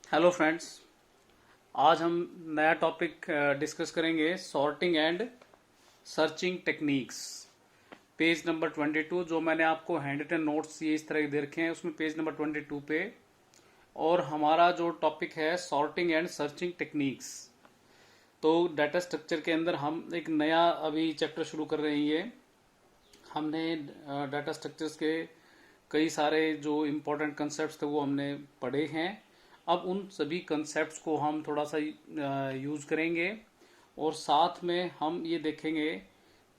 Hello friends. आज हम नया टॉपिक डिस्कस करेंगे, sorting and searching techniques. Page number 22 जो मैंने आपको हैंड रिटन नोट्स ये इस तरह के दे रखे हैं, उसमें पेज नंबर 22 पे। और हमारा जो टॉपिक है सॉर्टिंग एंड सर्चिंग टेक्निक्स। तो डाटा स्ट्रक्चर के अंदर हम एक नया अभी चैप्टर शुरू कर रहे हैं। ये हमने डाटा स्ट्रक्चर्स के कई सारे जो इम्पोर्टेंट कंसेप्ट थे वो हमने पढ़े हैं। अब उन सभी कंसेप्ट्स को हम थोड़ा सा यूज़ करेंगे और साथ में हम ये देखेंगे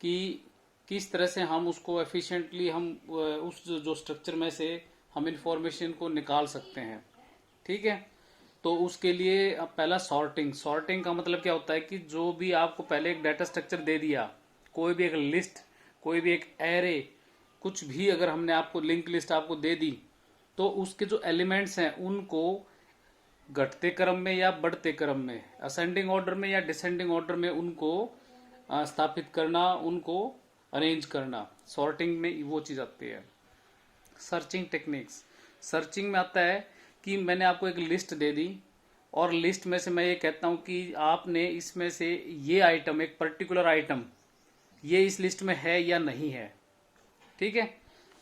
कि किस तरह से हम उसको एफिशिएंटली हम उस जो स्ट्रक्चर में से हम इंफॉर्मेशन को निकाल सकते हैं। ठीक है। तो उसके लिए अब पहला सॉर्टिंग। सॉर्टिंग का मतलब क्या होता है कि जो भी आपको पहले एक डाटा स्ट्रक्चर दे दिया, कोई भी एक लिस्ट, कोई भी एक एरे, कुछ भी अगर हमने आपको लिंक लिस्ट आपको दे दी, तो उसके जो एलिमेंट्स हैं उनको घटते क्रम में या बढ़ते क्रम में, असेंडिंग ऑर्डर में या डिसेंडिंग ऑर्डर में उनको स्थापित करना, उनको अरेंज करना, सॉर्टिंग में वो चीज आती है। सर्चिंग टेक्निक्स, सर्चिंग में आता है कि मैंने आपको एक लिस्ट दे दी और लिस्ट में से मैं ये कहता हूं कि आपने इसमें से ये आइटम, एक पर्टिकुलर आइटम, ये इस लिस्ट में है या नहीं है। ठीक है।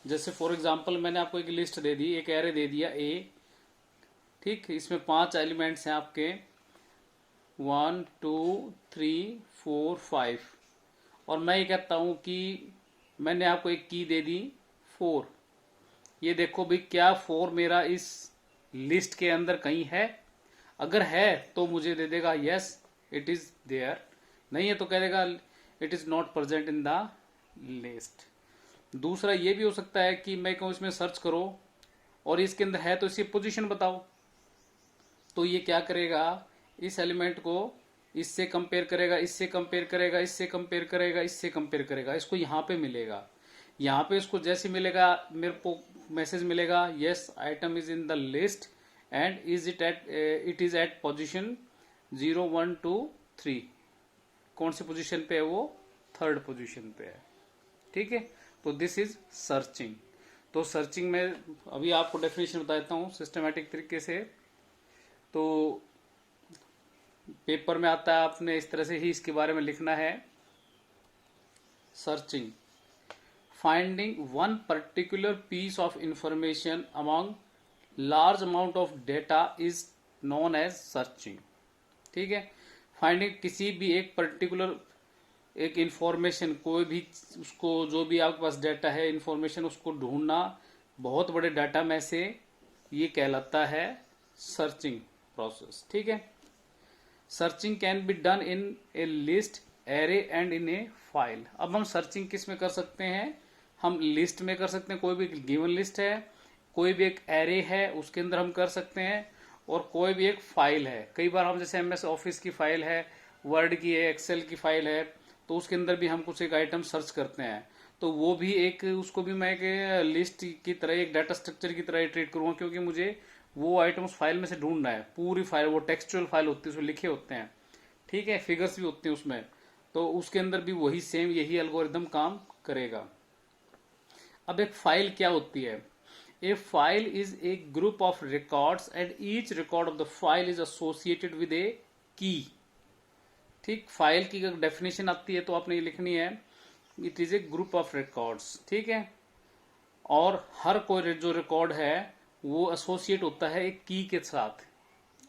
जैसे फॉर एग्जांपल मैंने आपको एक लिस्ट दे दी, एक एरे दे दिया ए। ठीक, इसमें 5 एलिमेंट्स हैं आपके, 1 2 3 4 5। और मैं ये कहता हूं कि मैंने आपको एक की दे दी 4। ये देखो भाई, क्या 4 मेरा इस लिस्ट के अंदर कहीं है? अगर है तो मुझे दे देगा यस इट इज देयर, नहीं है तो कह देगा it is not present in the list. दूसरा ये भी हो सकता है कि मैं कहूं इसमें सर्च करो और इसके अंदर है तो इसकी पोजीशन बताओ। तो ये क्या करेगा, इस एलिमेंट को इससे कंपेयर करेगा, इससे कंपेयर करेगा, इससे कंपेयर करेगा, इससे कंपेयर करेगा, इसको यहां पे मिलेगा। यहां पे इसको जैसे मिलेगा, मेरे को मैसेज मिलेगा yes item is in the list and it is at position 0 1 2 3। कौन सी पोजीशन पे है वो? थर्ड पोजीशन पे है। ठीक है। तो दिस इज सर्चिंग। तो सर्चिंग में अभी आपको डेफिनेशन बता देता हूं सिस्टमेटिक तरीके से। तो पेपर में आता है, आपने इस तरह से ही इसके बारे में लिखना है। Searching, finding one particular piece of information among large amount of data is known as searching. ठीक है। फाइंडिंग किसी भी एक पर्टिकुलर एक इंफॉर्मेशन, कोई भी उसको, जो भी आपके पास डाटा है, इंफॉर्मेशन, उसको ढूंढना बहुत बड़े डाटा में से, ये कहलाता है सर्चिंग प्रोसेस। ठीक है। Searching can be done in A list, array and in A file. अब हम सर्चिंग किस में कर सकते हैं? हम लिस्ट में कर सकते हैं, कोई भी गिवन लिस्ट है, कोई भी एक एरे है उसके अंदर हम कर सकते हैं, और कोई भी एक फाइल है। कई बार हम जैसे एमएस ऑफिस की फाइल है, वर्ड की है, एक्सेल की फाइल है, तो उसके अंदर भी हम कुछ एक आइटम सर्च करते हैं। तो वो भी एक, उसको भी मैं एक लिस्ट की तरह, एक डाटा स्ट्रक्चर की तरह ट्रीट करूंगा, क्योंकि मुझे वो आइटम उस फाइल में से ढूंढना है। पूरी फाइल, वो टेक्सचुअल फाइल होती है, उसमें लिखे होते हैं। ठीक है, फिगर्स भी होते हैं उसमें। तो उसके अंदर भी वही सेम, यही एल्गोरिदम काम करेगा। अब एक फाइल क्या होती है? A file is a group of records and each record of the file is associated with a key. ठीक, फाइल की अगर डेफिनेशन आती है तो आपने ये लिखनी है, it is a group of records. ठीक है। और हर कोई जो रिकॉर्ड है वो एसोसिएट होता है एक की के साथ।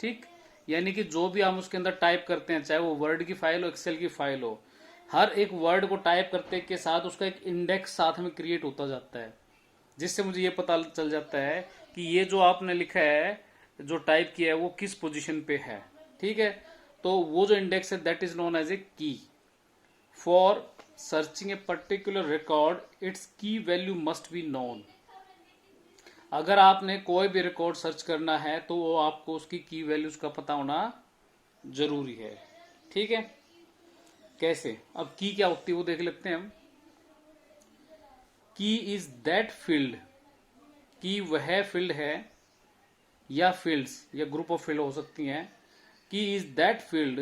ठीक, यानी कि जो भी हम उसके अंदर टाइप करते हैं, चाहे वो वर्ड की फाइल हो, एक्सेल की फाइल हो, हर एक वर्ड को टाइप करते के साथ उसका एक इंडेक्स साथ में क्रिएट होता जाता है, जिससे मुझे ये पता चल जाता है कि ये जो आपने लिखा है, जो टाइप किया है, वो किस पोजीशन पे है। ठीक है। तो वो जो इंडेक्स है that is known as a key. For searching a particular record its key value must be known. अगर आपने कोई भी रिकॉर्ड सर्च करना है तो वो आपको उसकी की वैल्यूज का पता होना जरूरी है। ठीक है। कैसे? अब की क्या होती है वो देख लेते हैं हम। की इज दैट फील्ड, की वह फील्ड है, या फील्ड्स या ग्रुप ऑफ फील्ड हो सकती हैं। की is that field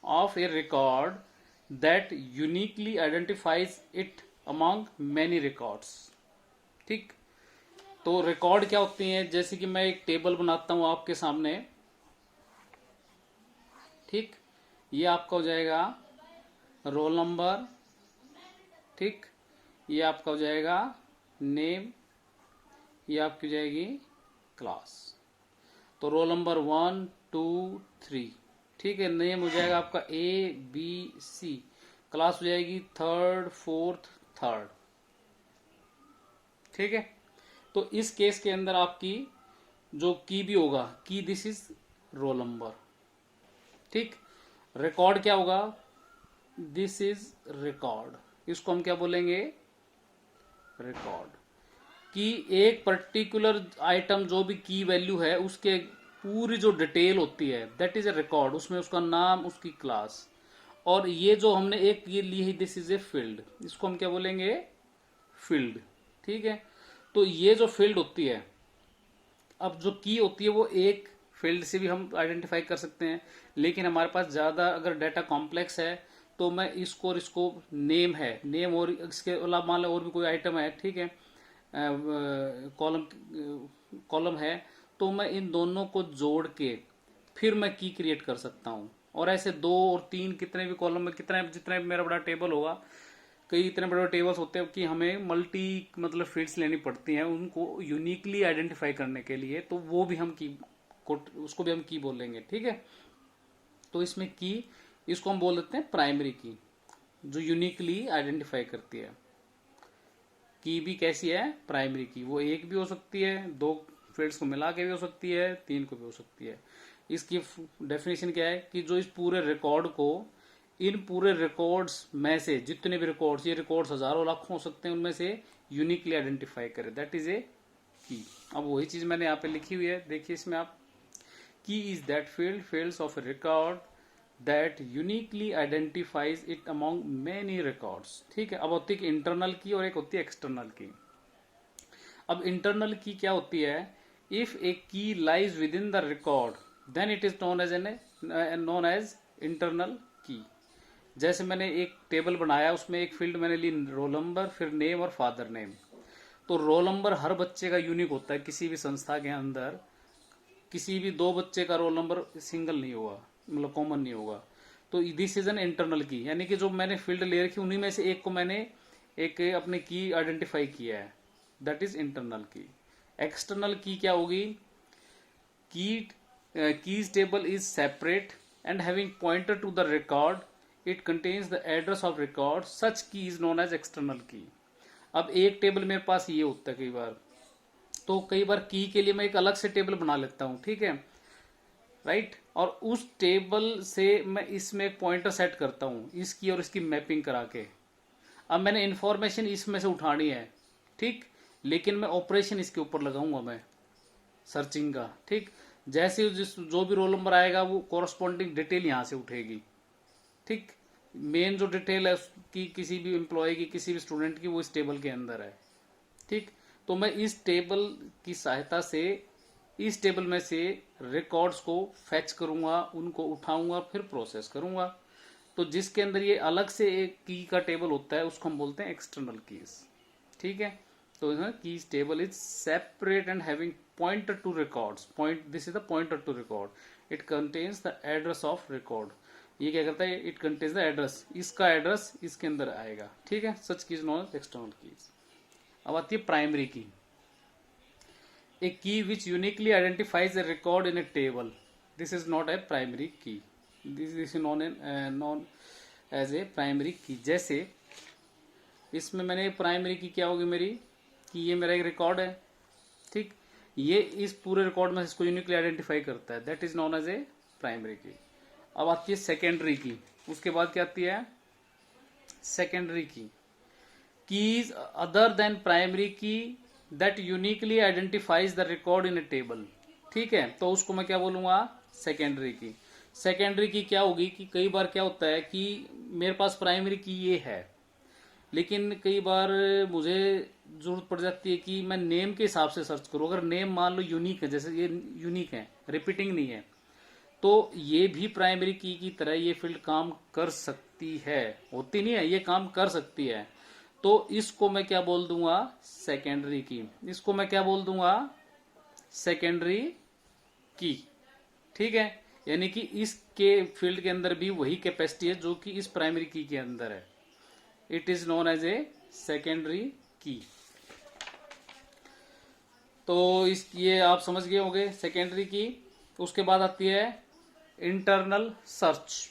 of A record that uniquely identifies it among many records. ठीक। तो रिकॉर्ड क्या होती हैं? जैसे कि मैं एक टेबल बनाता हूं आपके सामने, ठीक, ये आपका हो जाएगा रोल नंबर, ठीक, ये आपका हो जाएगा नेम, ये आपकी हो जाएगी क्लास। तो रोल नंबर 1 2 3, ठीक है। नेम हो जाएगा आपका ABC, क्लास हो जाएगी 3rd 4th 3rd, ठीक है। तो इस केस के अंदर आपकी जो की भी होगा, की दिस इज रोल नंबर, ठीक। रिकॉर्ड क्या होगा, दिस इज रिकॉर्ड, इसको हम क्या बोलेंगे, रिकॉर्ड। कि एक पर्टिकुलर आइटम जो भी की वैल्यू है उसके पूरी जो डिटेल होती है दैट इज ए रिकॉर्ड, उसमें उसका नाम, उसकी क्लास। और ये जो हमने एक ये ली है दिस इज ए फील्ड, इसको हम क्या बोलेंगे, फील्ड, ठीक है। तो ये जो फील्ड होती है, अब जो की होती है वो एक फील्ड से भी हम आइडेंटिफाई कर सकते हैं, लेकिन हमारे पास ज़्यादा अगर डाटा कॉम्प्लेक्स है तो मैं इसको और इसको, नेम है, नेम और इसके अलावा मान लो और भी कोई आइटम है, ठीक है, कॉलम कॉलम है, तो मैं इन दोनों को जोड़ के फिर मैं की क्रिएट कर सकता हूँ। और ऐसे 2 और 3 कितने भी कॉलम में, कितना जितना भी मेरा बड़ा टेबल होगा, कई इतने बड़े बड़े टेबल्स होते हैं कि हमें मल्टी मतलब फील्ड्स लेनी पड़ती हैं उनको यूनिकली आइडेंटिफाई करने के लिए, तो वो भी हम की उसको भी हम की बोलेंगे, ठीक है। तो इसमें की, इसको हम बोल देते हैं प्राइमरी की, जो यूनिकली आइडेंटिफाई करती है। की भी कैसी है, प्राइमरी की, वो एक भी हो सकती है, 2 फील्ड्स को मिला के भी हो सकती है, 3 को भी हो सकती है। इसकी डेफिनेशन क्या है कि जो इस पूरे रिकॉर्ड को, इन पूरे रिकॉर्ड्स में से जितने भी रिकॉर्ड्स, ये रिकॉर्ड्स हजारों लाखों हो सकते हैं, उनमें से यूनिकली आइडेंटिफाई करे, दैट इज ए की। अब वही चीज मैंने यहाँ पे लिखी हुई है, देखिए इसमें आप, की is that fields of A record that uniquely identifies it among many records, ठीक है। अब होती है इंटरनल की और एक होती है एक्सटर्नल की। अब इंटरनल की क्या होती है, if a key lies within the record then it is known as internal key. जैसे मैंने एक टेबल बनाया, उसमें एक फील्ड मैंने ली रोल नंबर, फिर नेम और फादर नेम। तो रोल नंबर हर बच्चे का यूनिक होता है, किसी भी संस्था के अंदर किसी भी 2 बच्चे का रोल नंबर सिंगल नहीं होगा, मतलब कॉमन नहीं होगा। तो दिस इज एन इंटरनल की, यानी कि जो मैंने फील्ड ले रखी उन्हीं में से एक को मैंने एक अपने की आइडेंटिफाई किया है, that is internal key. External key क्या होगी, keys table is separate and having pointer to the record, it contains the address of record, such key is known as external की। अब एक टेबल मेरे पास ये होता है कई बार, तो कई बार की के लिए मैं एक अलग से टेबल बना लेता हूं, ठीक है, राइट। और उस टेबल से मैं इसमें एक पॉइंटर सेट करता हूं, इसकी और इसकी मैपिंग करा के। अब मैंने इंफॉर्मेशन इसमें से उठानी है, ठीक, लेकिन मैं ऑपरेशन इसके ऊपर लगाऊंगा मैं सर्चिंग का, ठीक। जैसे जो भी रोल नंबर आएगा वो कोरस्पॉन्डिंग डिटेल यहां से उठेगी, ठीक। मेन जो डिटेल है उसकी, किसी भी एम्प्लॉय की, किसी भी स्टूडेंट की, वो इस टेबल के अंदर है, ठीक। तो मैं इस टेबल की सहायता से इस टेबल में से रिकॉर्ड्स को फैच करूंगा, उनको उठाऊंगा, फिर प्रोसेस करूंगा। तो जिसके अंदर ये अलग से एक की का टेबल होता है उसको हम बोलते हैं एक्सटर्नल कीज, ठीक है। तो keys table is separate and having pointer to records, point, this is the pointer to record, it contains the address of record. ये क्या करता है, इट कंटेन्स द एड्रेस, इसका एड्रेस इसके अंदर आएगा, ठीक है। Such keys known external keys. अब आती है primary key, a key which uniquely identifies a record in a table, this is not a primary key, this is known as a primary की। जैसे इसमें मैंने प्राइमरी की क्या होगी मेरी, कि ये मेरा एक रिकॉर्ड है, ठीक, ये इस पूरे रिकॉर्ड में इसको यूनिकली आइडेंटिफाई करता है, that is known as a primary key. अब आती है सेकेंडरी की, उसके बाद क्या आती है, सेकेंडरी की, कीज अदर देन प्राइमरी की that uniquely identifies the record in a table, ठीक है। तो उसको मैं क्या बोलूंगा, सेकेंडरी की। सेकेंडरी की क्या होगी कि कई बार क्या होता है कि मेरे पास प्राइमरी की ये है, लेकिन कई बार मुझे जरूरत पड़ जाती है कि मैं नेम के हिसाब से सर्च करूं। अगर नेम मान लो यूनिक है, जैसे ये यूनिक है, रिपीटिंग नहीं है, तो ये भी प्राइमरी की तरह ये फील्ड काम कर सकती है, होती नहीं है, ये काम कर सकती है। तो इसको मैं क्या बोल दूंगा, सेकेंडरी की। इसको मैं क्या बोल दूंगा, सेकेंडरी की, ठीक है। यानी कि इसके फील्ड के अंदर भी वही कैपेसिटी है जो कि इस प्राइमरी की के अंदर है। It is known as a secondary key. तो इस ये आप समझ गए होंगे सेकेंडरी की। उसके बाद आती है इंटरनल सर्च।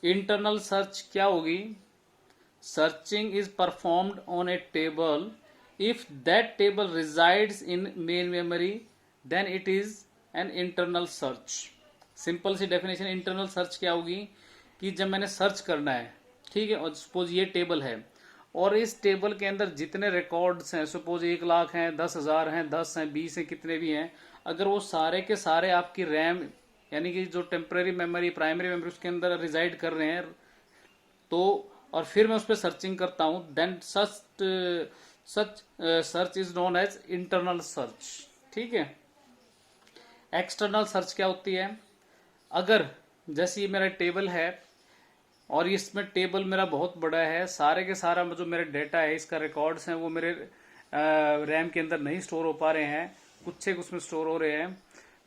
इंटरनल सर्च क्या होगी? Searching is performed on a table, if that table resides in main memory then it is an internal search. Simple सी डेफिनेशन इंटरनल सर्च क्या होगी कि जब मैंने सर्च करना है, ठीक है, और सपोज ये टेबल है और इस टेबल के अंदर जितने रिकॉर्ड्स हैं, सपोज 1,00,000 हैं, 10,000 हैं, 10 हैं, 20 हैं, कितने भी हैं, अगर वो सारे के सारे आपकी रैम यानी कि जो टेम्पररी मेमोरी प्राइमरी मेमोरी उसके अंदर रिजाइड कर रहे हैं, तो और फिर मैं उस पर सर्चिंग करता हूं, then such search is known as internal search. ठीक है। एक्सटर्नल सर्च क्या होती है? अगर जैसे ये मेरा टेबल है और इसमें टेबल मेरा बहुत बड़ा है, सारे के सारा जो मेरा डेटा है, इसका रिकॉर्ड्स हैं, वो मेरे रैम के अंदर नहीं स्टोर हो पा रहे हैं, कुछ एक उसमें स्टोर हो रहे हैं,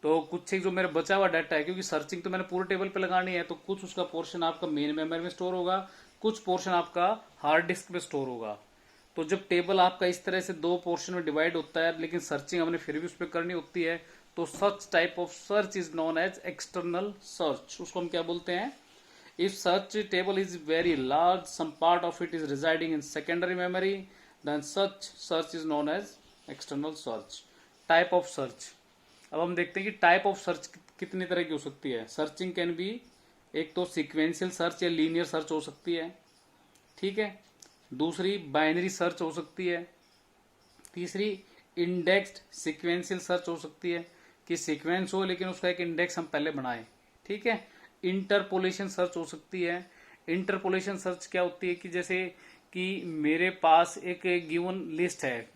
तो कुछ एक जो मेरा बचा हुआ डाटा है, क्योंकि सर्चिंग तो मैंने पूरे टेबल पे लगानी है, तो कुछ उसका पोर्शन आपका मेन मेमोरी में स्टोर होगा, कुछ पोर्शन आपका हार्ड डिस्क पे स्टोर होगा। तो जब टेबल आपका इस तरह से दो पोर्शन में डिवाइड होता है, लेकिन सर्चिंग हमने फिर भी उस पर करनी होती है, तो such type of search is known as external search. उसको हम क्या बोलते हैं? If such table is very large, some part of it is residing in secondary memory, then such search is known as external search. Type of search. अब हम देखते हैं कि टाइप ऑफ सर्च कितनी तरह की हो सकती है। सर्चिंग कैन बी, एक तो सीक्वेंशियल सर्च या लीनियर सर्च हो सकती है, ठीक है। दूसरी बाइनरी सर्च हो सकती है। तीसरी इंडेक्स्ड सीक्वेंशियल सर्च हो सकती है कि सीक्वेंस हो लेकिन उसका एक इंडेक्स हम पहले बनाएं, ठीक है। इंटरपोलेशन सर्च हो सकती है। इंटरपोलेशन सर्च क्या होती है कि जैसे कि मेरे पास एक गिवन लिस्ट है,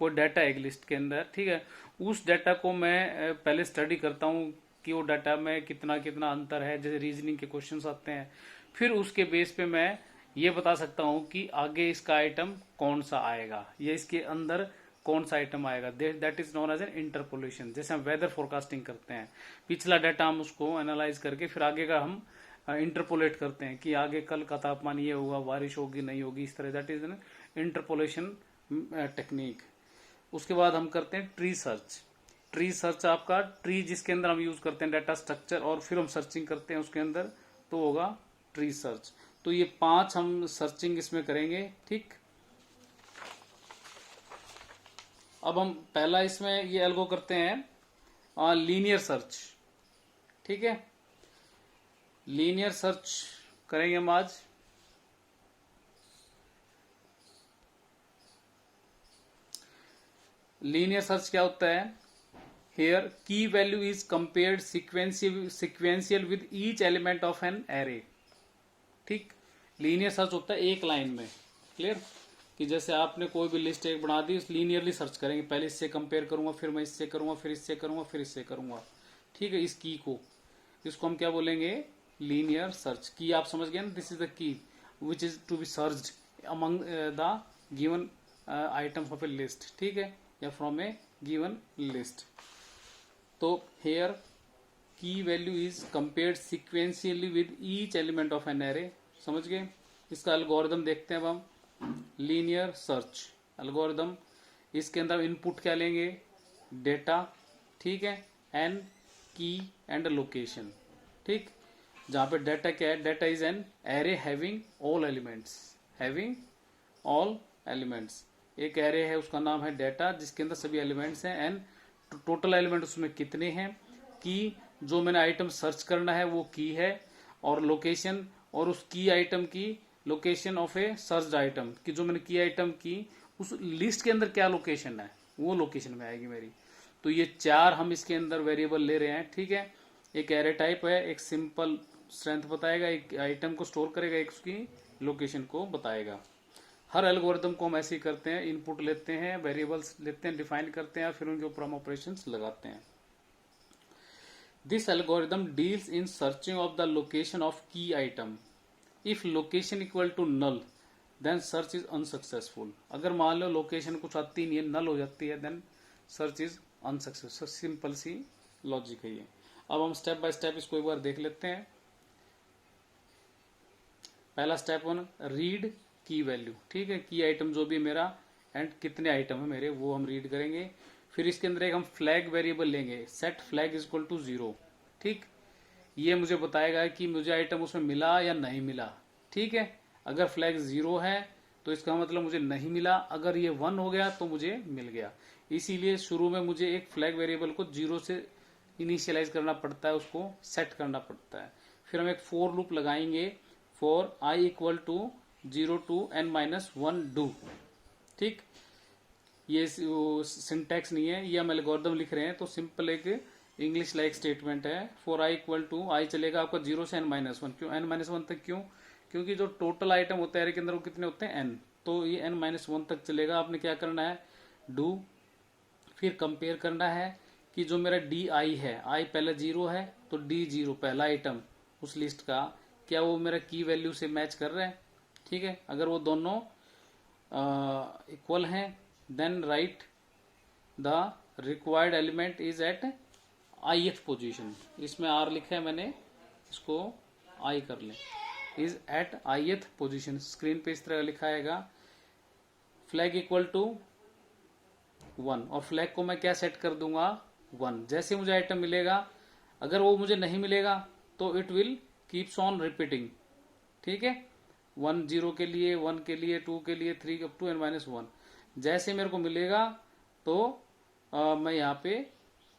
कोई डाटा है एक लिस्ट के अंदर, ठीक है, उस डाटा को मैं पहले स्टडी करता हूँ कि वो डाटा में कितना कितना अंतर है, जैसे रीजनिंग के क्वेश्चंस आते हैं, फिर उसके बेस पे मैं ये बता सकता हूँ कि आगे इसका आइटम कौन सा आएगा या इसके अंदर कौन सा आइटम आएगा। That is known as an interpolation. जैसे हम वेदर फोरकास्टिंग करते हैं, पिछला डाटा हम उसको एनालाइज करके फिर आगे का हम इंटरपोलेट करते हैं कि आगे कल का तापमान ये होगा, बारिश होगी नहीं होगी, इस तरह। That is an interpolation technique. उसके बाद हम करते हैं ट्री सर्च। ट्री सर्च आपका ट्री जिसके अंदर हम यूज करते हैं डाटा स्ट्रक्चर और फिर हम सर्चिंग करते हैं उसके अंदर, तो होगा ट्री सर्च। तो ये 5 हम सर्चिंग इसमें करेंगे, ठीक। अब हम पहला इसमें ये एल्गो करते हैं लीनियर सर्च, ठीक है। लीनियर सर्च करेंगे हम आज। लीनियर सर्च क्या होता है? हियर की value is compared sequential with each element of an array, ठीक। लीनियर सर्च होता है एक लाइन में, क्लियर, कि जैसे आपने कोई भी लिस्ट एक बना दी, लीनियरली सर्च करेंगे, पहले इससे कंपेयर करूंगा, फिर मैं इससे करूंगा, फिर इससे करूंगा, फिर इससे करूंगा, ठीक है। इस की को, इसको हम क्या बोलेंगे? Linear search. की आप समझ गए ना, this is the key which is to be searched among the given items of a list, ठीक है, या फ्रॉम ए गिवन लिस्ट। तो here key value is compared sequentially with each element of an array. समझ गए? इसका algorithm देखते हैं अब हम। लीनियर सर्च एल्गोरिथम, इसके अंदर इनपुट क्या लेंगे? डेटा, ठीक है, एन की एंड लोकेशन, ठीक। जहां पे डेटा क्या है? Data is an array having all elements, having all elements. एक एरे है उसका नाम है डेटा, जिसके अंदर सभी एलिमेंट्स हैं। एन टोटल एलिमेंट उसमें कितने हैं? की जो मैंने आइटम सर्च करना है वो की है, और लोकेशन, और उस की आइटम की location of A search item, कि जो मैंने की आइटम की उस लिस्ट के अंदर क्या लोकेशन है, वो लोकेशन में आएगी मेरी। तो ये 4 हम इसके अंदर वेरिएबल ले रहे हैं, ठीक है। एक एरे टाइप है, एक सिंपल स्ट्रेंथ बताएगा, एक आइटम को स्टोर करेगा, एक उसकी लोकेशन को बताएगा। हर एल्गोरिथम को हम ऐसे ही करते हैं, इनपुट लेते हैं, वेरिएबल्स लेते हैं, डिफाइन करते हैं, फिर उनके ऊपर हम ऑपरेशंस लगाते हैं। This algorithm deals in searching of the location of key item. If location equal to null then search is unsuccessful. अगर मान लो लोकेशन कुछ आती नहीं है, नल हो जाती है, then search is unsuccessful. Simple सी लॉजिक है ये। अब हम स्टेप बाय स्टेप इसको एक बार देख लेते हैं। पहला स्टेप 1, रीड की वैल्यू। ठीक है, की आइटम जो भी मेरा एंड कितने आइटम है मेरे वो हम रीड करेंगे। फिर इसके अंदर एक हम फ्लैग वेरिएबल लेंगे, set flag is equal to 0। ठीक, ये मुझे बताएगा कि मुझे आइटम उसमें मिला या नहीं मिला। ठीक है, अगर फ्लैग 0 है तो इसका मतलब मुझे नहीं मिला, अगर ये 1 हो गया तो मुझे मिल गया। इसीलिए शुरू में मुझे एक फ्लैग वेरिएबल को 0 से इनिशियलाइज करना पड़ता है, उसको सेट करना पड़ता है। फिर हम एक फॉर लूप लगाएंगे, for i equal to 0 to n-1 do. ठीक, ये सिंटैक्स नहीं है, ये हम एल्गोरिथम लिख रहे हैं तो सिंपल एक इंग्लिश लाइक स्टेटमेंट है। फॉर आई इक्वल टू, आई चलेगा आपका 0 से n-1। क्यों n-1 तक? क्यों? क्योंकि जो टोटल आइटम होता है एरे के अंदर वो कितने होते हैं? n, तो ये n-1 तक चलेगा। आपने क्या करना है? डू, फिर कंपेयर करना है कि जो मेरा डी आई है, आई पहले 0 है तो डी 0 पहला आइटम उस लिस्ट का, क्या वो मेरा की वैल्यू से मैच कर रहे हैं? ठीक है, अगर वो दोनों इक्वल हैं then write the required element is at ith position. इसमें आर लिखा है मैंने, इसको आई कर लें, is at ith position. Screen पे इस तरह लिखा आएगा, फ्लैग इक्वल टू 1, और फ्लैग को मैं क्या सेट कर दूंगा? 1। जैसे मुझे आइटम मिलेगा, अगर वो मुझे नहीं मिलेगा तो it will keeps on repeating. ठीक है, 1 0 के लिए, 1 के लिए, 2 के लिए, 3 अप टू n-1। जैसे मेरे को मिलेगा तो मैं यहाँ पे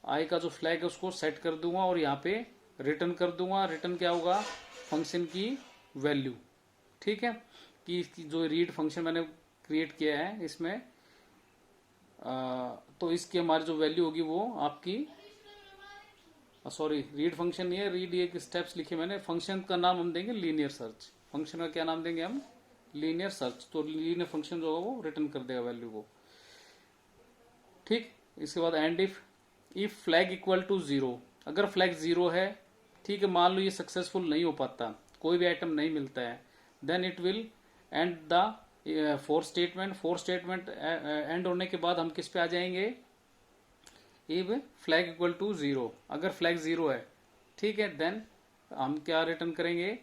आई का जो फ्लैग है उसको सेट कर दूंगा और यहाँ पे रिटर्न कर दूंगा। रिटर्न क्या होगा? फंक्शन की वैल्यू। ठीक है, कि इसकी जो रीड फंक्शन मैंने क्रिएट किया है इसमें, तो इसकी हमारी जो वैल्यू होगी वो आपकी, सॉरी रीड फंक्शन नहीं है, रीड ये स्टेप्स लिखे मैंने। फंक्शन का नाम हम देंगे लीनियर सर्च। फंक्शन का क्या नाम देंगे हम? Linear search. तो लीनियर फंक्शन जो होगा वो रिटर्न कर देगा वैल्यू को। ठीक, इसके बाद end if flag equal to 0, अगर फ्लैग 0 है, ठीक है, मान लो ये सक्सेसफुल नहीं हो पाता, कोई भी आइटम नहीं मिलता है, then it will end the for statement. For statement end होने के बाद हम किस पे आ जाएंगे? इफ फ्लैग इक्वल टू 0, अगर फ्लैग 0 है, ठीक है, देन हम क्या रिटर्न करेंगे?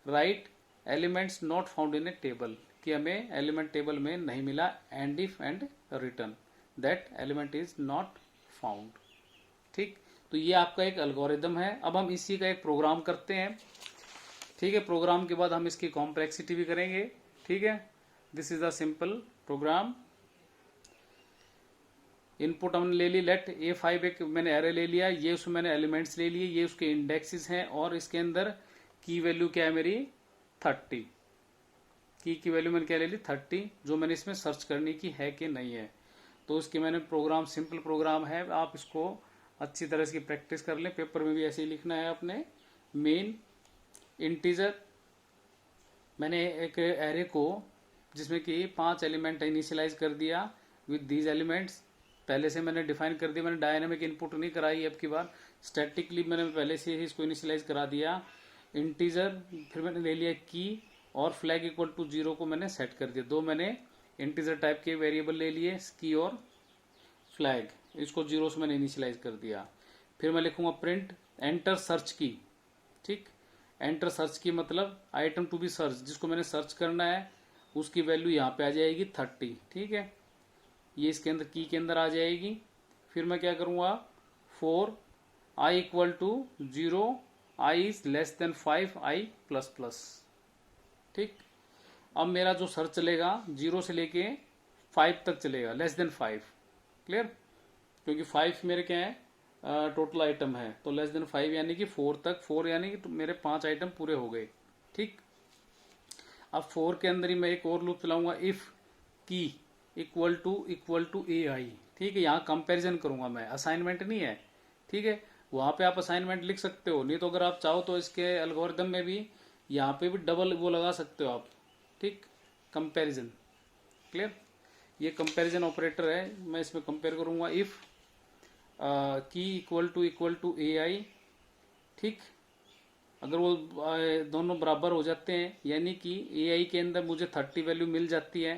Right elements not found in a table, कि हमें एलिमेंट टेबल में नहीं मिला। And if and return that element is not found. ठीक, तो ये आपका एक एल्गोरिदम है। अब हम इसी का एक प्रोग्राम करते हैं। ठीक है, प्रोग्राम के बाद हम इसकी कॉम्प्लेक्सिटी भी करेंगे। ठीक है, this is the simple program. Input हमने ले ली, लेट A5 एक मैंने एरे ले लिया, ये उसमें मैंने एलिमेंट्स ले लिए, ये उसके इंडेक्सेस हैं, और इसके अंदर की वैल्यू क्या है मेरी? 30। की वैल्यू मैंने क्या ले ली? 30, जो मैंने इसमें सर्च करने की है कि नहीं है। तो इसके मैंने प्रोग्राम, सिंपल प्रोग्राम है, आप इसको अच्छी तरह से प्रैक्टिस कर लें। पेपर में भी ऐसे ही लिखना है अपने। मेन इंटीजर, मैंने एक एरे को जिसमें कि 5 एलिमेंट इनिशियलाइज कर दिया विद दीज एलिमेंट्स। पहले से मैंने डिफाइन कर दिया, मैंने डायनामिक इनपुट नहीं कराई अब की बार, स्टैटिकली मैंने पहले से ही इसको इनिशियलाइज करा दिया। इंटीजर, फिर मैंने ले लिया की, और फ्लैग इक्वल टू 0 को मैंने सेट कर दिया। 2 मैंने इंटीजर टाइप के वेरिएबल ले लिए, की और फ्लैग, इसको 0 से मैंने इनिशियलाइज कर दिया। फिर मैं लिखूंगा प्रिंट एंटर सर्च की। ठीक, एंटर सर्च की मतलब आइटम टू बी सर्च, जिसको मैंने सर्च करना है उसकी वैल्यू यहाँ पे आ जाएगी 30। ठीक है, ये इसके अंदर की के अंदर आ जाएगी। फिर मैं क्या करूंगा? For i equal to 0, i is less than 5, i plus plus. ठीक, अब मेरा जो सर्च चलेगा 0 से लेके 5 तक चलेगा, लेस देन 5। क्लियर? क्योंकि 5 मेरे क्या है? टोटल आइटम है, तो लेस देन 5 यानी कि 4 तक। 4 यानी कि तो मेरे 5 आइटम पूरे हो गए। ठीक, अब 4 के अंदर ही मैं एक और लूप चलाऊंगा, इफ की इक्वल टू ए आई। ठीक है, यहाँ कंपैरिजन करूंगा मैं, असाइनमेंट नहीं है। ठीक है, वहां पे आप असाइनमेंट लिख सकते हो, नहीं तो अगर आप चाहो तो इसके एल्गोरिदम में भी यहाँ पे भी डबल वो लगा सकते हो आप। ठीक, कंपैरिजन। क्लियर? ये कंपैरिजन ऑपरेटर है, मैं इसमें कंपेयर करूंगा। इफ की इक्वल टू ए आई। ठीक, अगर वो दोनों बराबर हो जाते हैं, यानी कि ए आई के अंदर मुझे 30 वैल्यू मिल जाती है।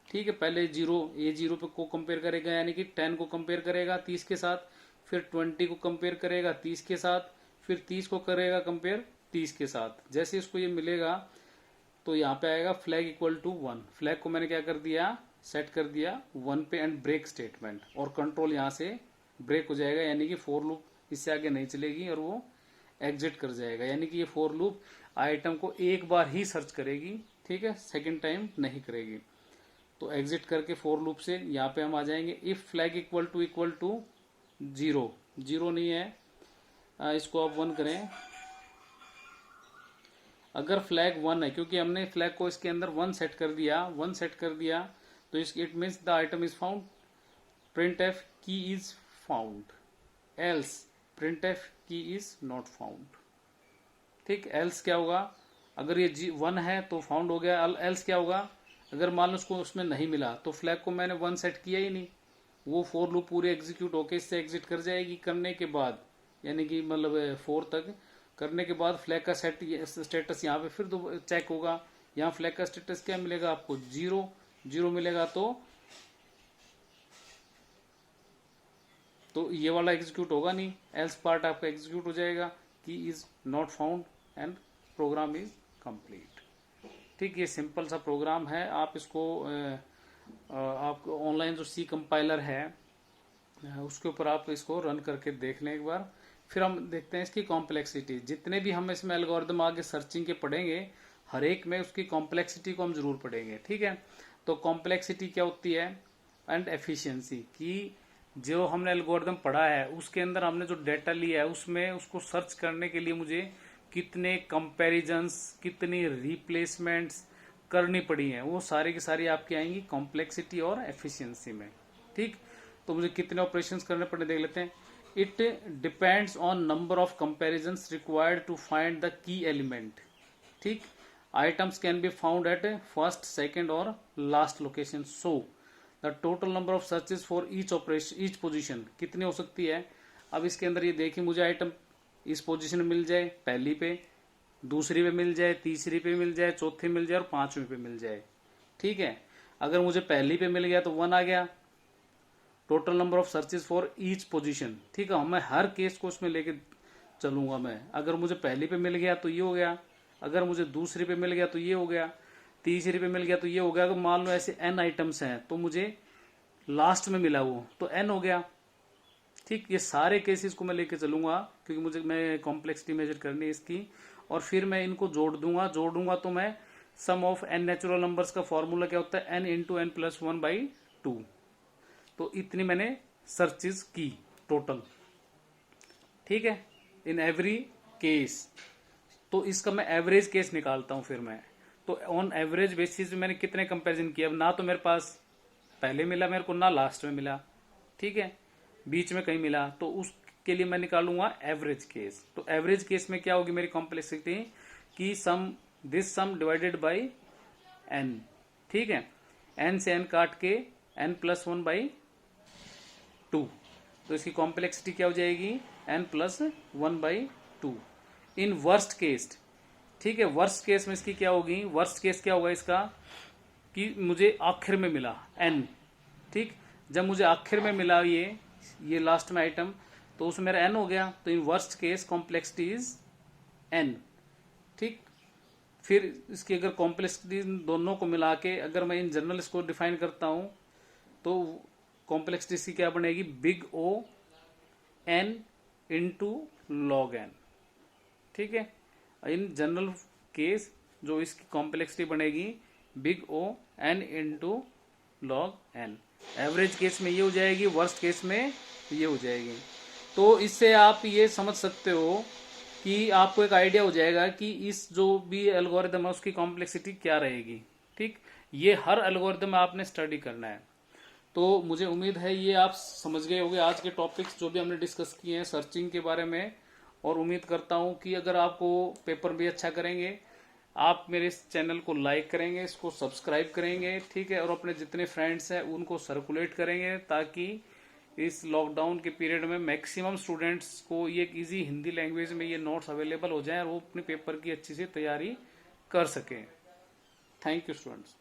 ठीक है, पहले 0 A0 पे को कंपेयर करेगा, यानी कि 10 को कंपेयर करेगा 30 के साथ, फिर 20 को कंपेयर करेगा 30 के साथ, फिर 30 को करेगा कंपेयर 30 के साथ। जैसे इसको ये मिलेगा तो यहाँ पे आएगा फ्लैग इक्वल टू 1। फ्लैग को मैंने क्या कर दिया, सेट कर दिया 1 पे एंड ब्रेक स्टेटमेंट, और कंट्रोल यहाँ से ब्रेक हो जाएगा, यानी कि फोर लूप इससे आगे नहीं चलेगी और वो एग्जिट कर जाएगा। यानी कि ये फोर लूप आइटम को एक बार ही सर्च करेगी, ठीक है, सेकेंड टाइम नहीं करेगी। तो एग्जिट करके फोर लूप से यहाँ पे हम आ जाएंगे इफ फ्लैग इक्वल टू 0, 0 नहीं है, इसको आप 1 करें। अगर फ्लैग 1 है, क्योंकि हमने फ्लैग को इसके अंदर 1 सेट कर दिया, 1 सेट कर दिया, तो it means the item is found, print f key is found, else print f key is not found. ठीक, एल्स क्या होगा, अगर ये 1 है तो फाउंड हो गया, एल्स क्या होगा, अगर मान लो उसको उसमें नहीं मिला तो फ्लैग को मैंने 1 सेट किया ही नहीं, वो फोर लूप पूरे एग्जीक्यूट होके इससे एग्जिट कर जाएगी। करने के बाद यानी कि मतलब 4 तक करने के बाद फ्लैग का स्टेटस यहाँ पे फिर चेक होगा। यहाँ फ्लैग का स्टेटस क्या मिलेगा आपको, 0 मिलेगा, तो ये वाला एग्जीक्यूट होगा नहीं, एल्स पार्ट आपका एग्जीक्यूट हो जाएगा, key is not found and program is complete. ठीक, ये सिंपल सा प्रोग्राम है। आप इसको आपको ऑनलाइन जो सी कंपाइलर है उसके ऊपर आप इसको रन करके देख लें एक बार। फिर हम देखते हैं इसकी कॉम्प्लेक्सिटी। जितने भी हम इसमें एल्गोरिदम आगे सर्चिंग के पढ़ेंगे, हर एक में उसकी कॉम्प्लेक्सिटी को हम जरूर पढ़ेंगे। ठीक है, तो कॉम्प्लेक्सिटी क्या होती है एंड एफिशिएंसी, की जो हमने एल्गोरिदम पढ़ा है उसके अंदर हमने जो डेटा लिया है उसमें उसको सर्च करने के लिए मुझे कितने कंपैरिजंस, कितनी रिप्लेसमेंट्स करनी पड़ी हैं, वो सारी की सारी आपकी आएंगी कॉम्प्लेक्सिटी और एफिशिएंसी में। ठीक, तो मुझे कितने ऑपरेशंस करने पड़े देख लेते हैं। It depends on number of comparisons required to find the key element. ठीक, items can be found at first, second और last location. So the total number of searches for each position कितनी हो सकती है। अब इसके अंदर ये देखिए, मुझे आइटम इस पोजीशन में मिल जाए, पहली पे, दूसरी पे मिल जाए, तीसरी पे मिल जाए, चौथी मिल जाए और पांचवी पे मिल जाए। ठीक है, अगर मुझे पहली पे मिल गया तो 1 आ गया, total number of searches for each position. ठीक है, मैं हर केस को उसमें लेके चलूंगा मैं। अगर मुझे पहली पे मिल गया तो ये हो गया, अगर मुझे दूसरी पे मिल गया तो ये हो गया, तीसरी पे मिल गया तो ये हो गया। अगर मान लो ऐसे n आइटम्स हैं तो मुझे लास्ट में मिला वो तो n हो गया। ठीक, ये सारे केसेस को मैं लेके चलूंगा क्योंकि मैं कॉम्प्लेक्सिटी मेजर करनी है इसकी, और फिर मैं इनको जोड़ दूंगा तो मैं सम ऑफ n नेचुरल नंबर्स का फॉर्मूला क्या होता है, n इंटू n प्लस 1/2। तो इतनी मैंने सर्चेज की टोटल। ठीक है, इन एवरी केस। तो इसका मैं एवरेज केस निकालता हूं फिर मैं, तो ऑन एवरेज बेसिस मैंने कितने कंपैरिजन किया, ना तो मेरे पास पहले मिला मेरे को, ना लास्ट में मिला, ठीक है, बीच में कहीं मिला, तो उसके लिए मैं निकालूंगा एवरेज केस। तो एवरेज केस में क्या होगी मेरी कॉम्प्लेक्सिटी की this some divided by n। ठीक है, n से n काट के n प्लस 1/2, तो इसकी कॉम्प्लेक्सिटी क्या हो जाएगी, n plus 1/2 in worst case. ठीक है, वर्स्ट केस में इसकी क्या होगी, वर्स्ट केस क्या होगा इसका कि मुझे आखिर में मिला n। ठीक, जब मुझे आखिर में मिला ये लास्ट में आइटम, तो उसमें मेरा n हो गया, तो in worst case complexity is n। ठीक, फिर इसकी अगर कॉम्प्लेक्सिटी दोनों को मिला के अगर मैं इन जनरल इसको डिफाइन करता हूं तो कॉम्प्लेक्सिटी इसकी क्या बनेगी, big O n into log n। ठीक है, इन जनरल केस जो इसकी कॉम्प्लेक्सिटी बनेगी big O n into log n। Average case में ये हो जाएगी, वर्स्ट केस में ये हो जाएगी। तो इससे आप ये समझ सकते हो कि आपको एक आइडिया हो जाएगा कि इस जो भी एल्गोरिदम है उसकी कॉम्प्लेक्सिटी क्या रहेगी। ठीक, ये हर एल्गोरिदम में आपने स्टडी करना है। तो मुझे उम्मीद है ये आप समझ गए होंगे आज के टॉपिक्स जो भी हमने डिस्कस किए हैं सर्चिंग के बारे में, और उम्मीद करता हूं कि अगर आपको पेपर भी अच्छा करेंगे, आप मेरे इस चैनल को लाइक करेंगे, इसको सब्सक्राइब करेंगे, ठीक है, और अपने जितने फ्रेंड्स हैं उनको सर्कुलेट करेंगे, ताकि इस लॉकडाउन के पीरियड में मैक्सिमम स्टूडेंट्स को ये एक इजी हिंदी लैंग्वेज में ये नोट्स अवेलेबल हो जाएं और वो अपने पेपर की अच्छी से तैयारी कर सकें। Thank you students.